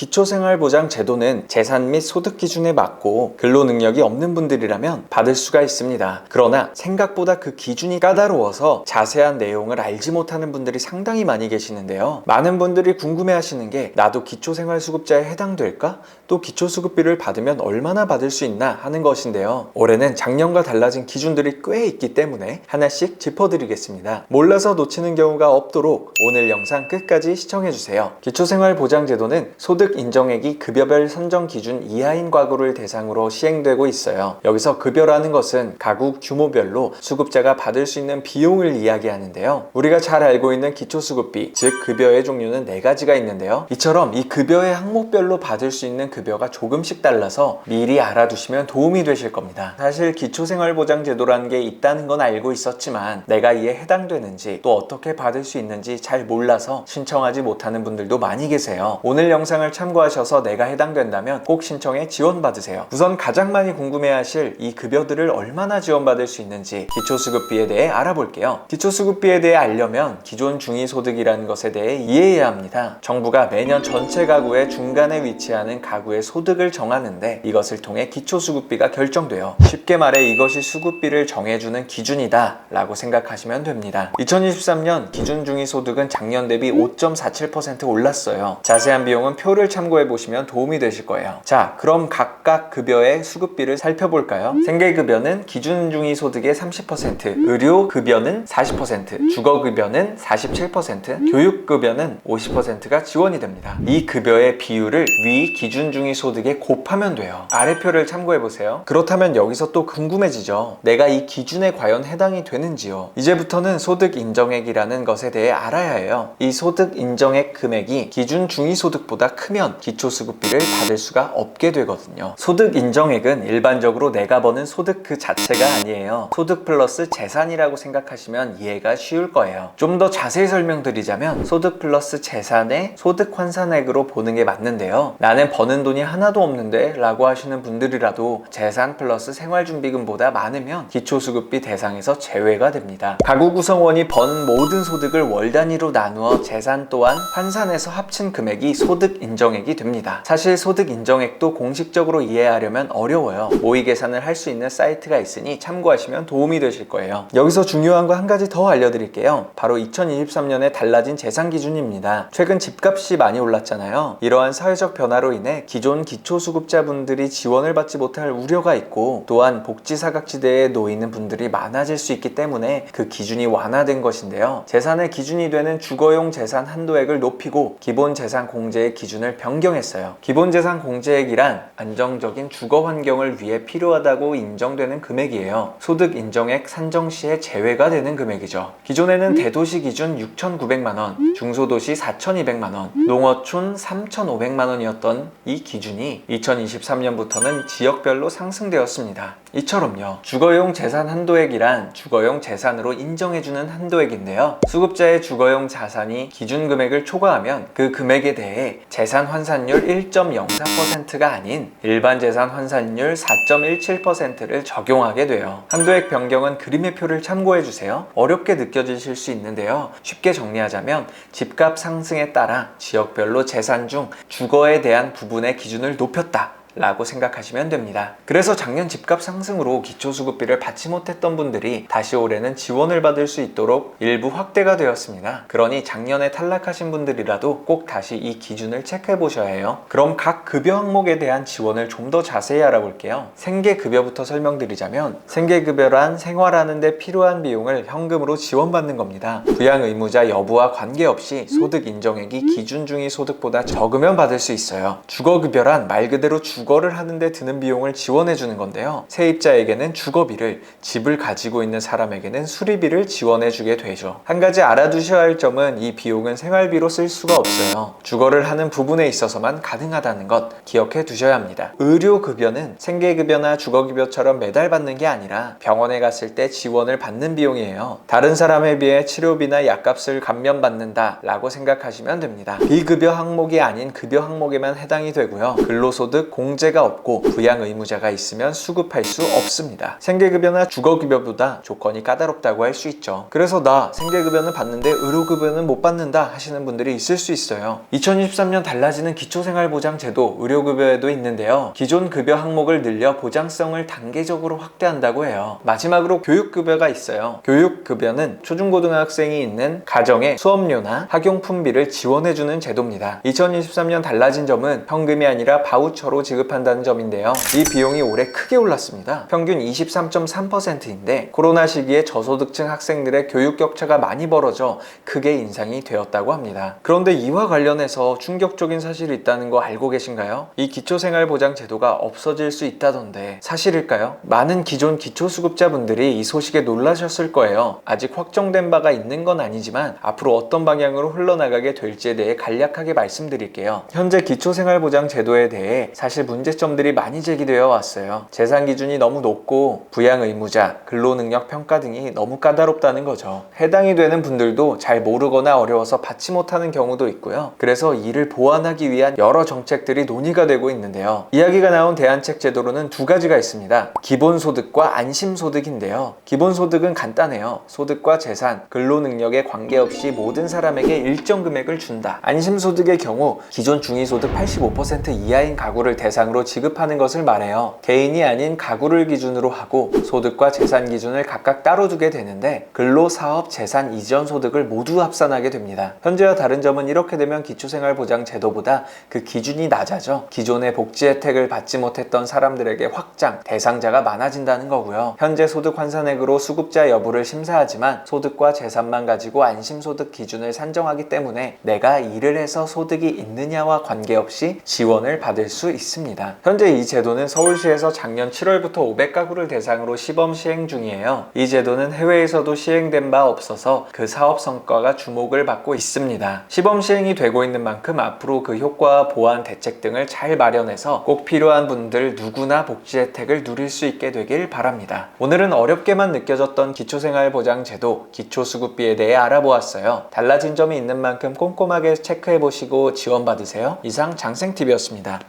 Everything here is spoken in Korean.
기초생활보장 제도는 재산 및 소득 기준에 맞고 근로 능력이 없는 분들이라면 받을 수가 있습니다. 그러나 생각보다 그 기준이 까다로워서 자세한 내용을 알지 못하는 분들이 상당히 많이 계시는데요. 많은 분들이 궁금해하시는 게 나도 기초생활수급자에 해당될까? 또 기초수급비를 받으면 얼마나 받을 수 있나 하는 것인데요. 올해는 작년과 달라진 기준들이 꽤 있기 때문에 하나씩 짚어드리겠습니다. 몰라서 놓치는 경우가 없도록 오늘 영상 끝까지 시청해주세요. 기초생활보장제도는 소득 인정액이 급여별 선정 기준 이하인 가구를 대상으로 시행되고 있어요. 여기서 급여라는 것은 가구 규모별로 수급자가 받을 수 있는 비용을 이야기하는데요. 우리가 잘 알고 있는 기초수급비, 즉 급여의 종류는 4가지가 있는데요. 이처럼 이 급여의 항목별로 받을 수 있는 급여가 조금씩 달라서 미리 알아두시면 도움이 되실 겁니다. 사실 기초생활보장제도라는 게 있다는 건 알고 있었지만 내가 이에 해당되는지 또 어떻게 받을 수 있는지 잘 몰라서 신청하지 못하는 분들도 많이 계세요. 오늘 영상을 참고하셔서 내가 해당된다면 꼭 신청해 지원받으세요. 우선 가장 많이 궁금해하실 이 급여들을 얼마나 지원받을 수 있는지 기초수급비에 대해 알아볼게요. 기초수급비에 대해 알려면 기존 중위소득이라는 것에 대해 이해해야 합니다. 정부가 매년 전체 가구의 중간에 위치하는 가구의 소득을 정하는데 이것을 통해 기초수급비가 결정돼요. 쉽게 말해 이것이 수급비를 정해주는 기준이다 라고 생각하시면 됩니다. 2023년 기준 중위소득은 작년 대비 5.47% 올랐어요. 자세한 비용은 표를 참고해 보시면 도움이 되실 거예요. 자, 그럼 각각 급여의 수급비를 살펴볼까요? 생계급여는 기준 중위소득의 30%, 의료급여는 40%, 주거급여는 47%, 교육급여는 50%가 지원이 됩니다. 이 급여의 비율을 위 기준 중위소득에 곱하면 돼요. 아래 표를 참고해 보세요. 그렇다면 여기서 또 궁금해지죠. 내가 이 기준에 과연 해당이 되는지요? 이제부터는 소득 인정액이라는 것에 대해 알아야 해요. 이 소득 인정액 금액이 기준 중위소득보다 크면 기초수급비를 받을 수가 없게 되거든요. 소득 인정액은 일반적으로 내가 버는 소득 그 자체가 아니에요. 소득 플러스 재산이라고 생각하시면 이해가 쉬울 거예요. 좀 더 자세히 설명드리자면 소득 플러스 재산의 소득 환산액으로 보는 게 맞는데요. 나는 버는 돈이 하나도 없는데 라고 하시는 분들이라도 재산 플러스 생활준비금보다 많으면 기초수급비 대상에서 제외가 됩니다. 가구 구성원이 번 모든 소득을 월 단위로 나누어 재산 또한 환산해서 합친 금액이 소득 인정액이 됩니다. 사실 소득 인정액도 공식적으로 이해하려면 어려워요. 모의 계산을 할 수 있는 사이트가 있으니 참고하시면 도움이 되실 거예요. 여기서 중요한 거 한 가지 더 알려드릴게요. 바로 2023년에 달라진 재산 기준입니다. 최근 집값이 많이 올랐잖아요. 이러한 사회적 변화로 인해 기존 기초수급자분들이 지원을 받지 못할 우려가 있고 또한 복지사각지대에 놓이는 분들이 많아질 수 있기 때문에 그 기준이 완화된 것인데요. 재산의 기준이 되는 주거용 재산 한도액을 높이고 기본재산 공제의 기준을 변경했어요. 기본재산 공제액이란 안정적인 주거 환경을 위해 필요하다고 인정되는 금액이에요. 소득 인정액 산정 시에 제외가 되는 금액이죠. 기존에는 대도시 기준 6,900만원, 중소도시 4,200만원, 농어촌 3,500만원이었던 이 기준이 2023년부터는 지역별로 상승되었습니다. 이처럼요. 주거용 재산 한도액이란 주거용 재산으로 인정해주는 한도액인데요. 수급자의 주거용 자산이 기준 금액을 초과하면 그 금액에 대해 재산 환산율 1.04%가 아닌 일반 재산 환산율 4.17%를 적용하게 돼요. 한도액 변경은 그림의 표를 참고해주세요. 어렵게 느껴지실 수 있는데요. 쉽게 정리하자면 집값 상승에 따라 지역별로 재산 중 주거에 대한 부분의 기준을 높였다 라고 생각하시면 됩니다. 그래서 작년 집값 상승으로 기초수급비를 받지 못했던 분들이 다시 올해는 지원을 받을 수 있도록 일부 확대가 되었습니다. 그러니 작년에 탈락하신 분들이라도 꼭 다시 이 기준을 체크해 보셔야 해요. 그럼 각 급여 항목에 대한 지원을 좀 더 자세히 알아볼게요. 생계급여부터 설명드리자면 생계급여란 생활하는 데 필요한 비용을 현금으로 지원받는 겁니다. 부양 의무자 여부와 관계없이 소득 인정액이 기준 중위 소득보다 적으면 받을 수 있어요. 주거급여란 말 그대로 주거를 하는데 드는 비용을 지원해 주는 건데요. 세입자에게는 주거비를, 집을 가지고 있는 사람에게는 수리비를 지원해 주게 되죠. 한 가지 알아두셔야 할 점은 이 비용은 생활비로 쓸 수가 없어요. 주거를 하는 부분에 있어서만 가능하다는 것 기억해 두셔야 합니다. 의료급여는 생계급여나 주거급여처럼 매달 받는 게 아니라 병원에 갔을 때 지원을 받는 비용이에요. 다른 사람에 비해 치료비나 약값을 감면받는다 라고 생각하시면 됩니다. 비급여 항목이 아닌 급여 항목에만 해당이 되고요. 근로소득, 공제가 없고 부양 의무자가 있으면 수급할 수 없습니다. 생계급여나 주거급여보다 조건이 까다롭다고 할 수 있죠. 그래서 나 생계급여는 받는데 의료급여는 못 받는다 하시는 분들이 있을 수 있어요. 2023년 달라지는 기초생활보장제도 의료급여에도 있는데요. 기존 급여 항목을 늘려 보장성을 단계적으로 확대한다고 해요. 마지막으로 교육급여가 있어요. 교육급여는 초중고등학생이 있는 가정의 수업료나 학용품비를 지원해주는 제도입니다. 2023년 달라진 점은 현금이 아니라 바우처로 지급한다는 점인데요. 이 비용이 올해 크게 올랐습니다. 평균 23.3%인데 코로나 시기에 저소득층 학생들의 교육 격차가 많이 벌어져 크게 인상이 되었다고 합니다. 그런데 이와 관련해서 충격적인 사실이 있다는 거 알고 계신가요? 이 기초생활보장제도가 없어질 수 있다던데 사실일까요? 많은 기존 기초수급자분들이 이 소식에 놀라셨을 거예요. 아직 확정된 바가 있는 건 아니지만 앞으로 어떤 방향으로 흘러나가게 될지에 대해 간략하게 말씀드릴게요. 현재 기초생활보장제도에 대해 사실 문제점들이 많이 제기되어 왔어요. 재산 기준이 너무 높고 부양 의무자, 근로능력 평가 등이 너무 까다롭다는 거죠. 해당이 되는 분들도 잘 모르거나 어려워서 받지 못하는 경우도 있고요. 그래서 이를 보완하기 위한 여러 정책들이 논의가 되고 있는데요. 이야기가 나온 대안책 제도로는 두 가지가 있습니다. 기본소득과 안심소득인데요. 기본소득은 간단해요. 소득과 재산, 근로능력에 관계없이 모든 사람에게 일정 금액을 준다. 안심소득의 경우 기존 중위소득 85% 이하인 가구를 대상으로 지급하는 것을 말해요. 개인이 아닌 가구를 기준으로 하고 소득과 재산 기준을 각각 따로 두게 되는데 근로, 사업, 재산 이전 소득을 모두 합산하게 됩니다. 현재와 다른 점은 이렇게 되면 기초생활보장제도보다 그 기준이 낮아져 기존의 복지 혜택을 받지 못했던 사람들에게 확장, 대상자가 많아진다는 거고요. 현재 소득 환산액으로 수급자 여부를 심사하지만 소득과 재산만 가지고 안심소득 기준을 산정하기 때문에 내가 일을 해서 소득이 있느냐와 관계없이 지원을 받을 수 있습니다. 현재 이 제도는 서울시에서 작년 7월부터 500가구를 대상으로 시범 시행 중이에요. 이 제도는 해외에서도 시행된 바 없어서 그 사업 성과가 주목을 받고 있습니다. 시범 시행이 되고 있는 만큼 앞으로 그 효과와 보완 대책 등을 잘 마련해서 꼭 필요한 분들 누구나 복지 혜택을 누릴 수 있게 되길 바랍니다. 오늘은 어렵게만 느껴졌던 기초생활보장제도, 기초수급비에 대해 알아보았어요. 달라진 점이 있는 만큼 꼼꼼하게 체크해보시고 지원받으세요. 이상 장생TV였습니다.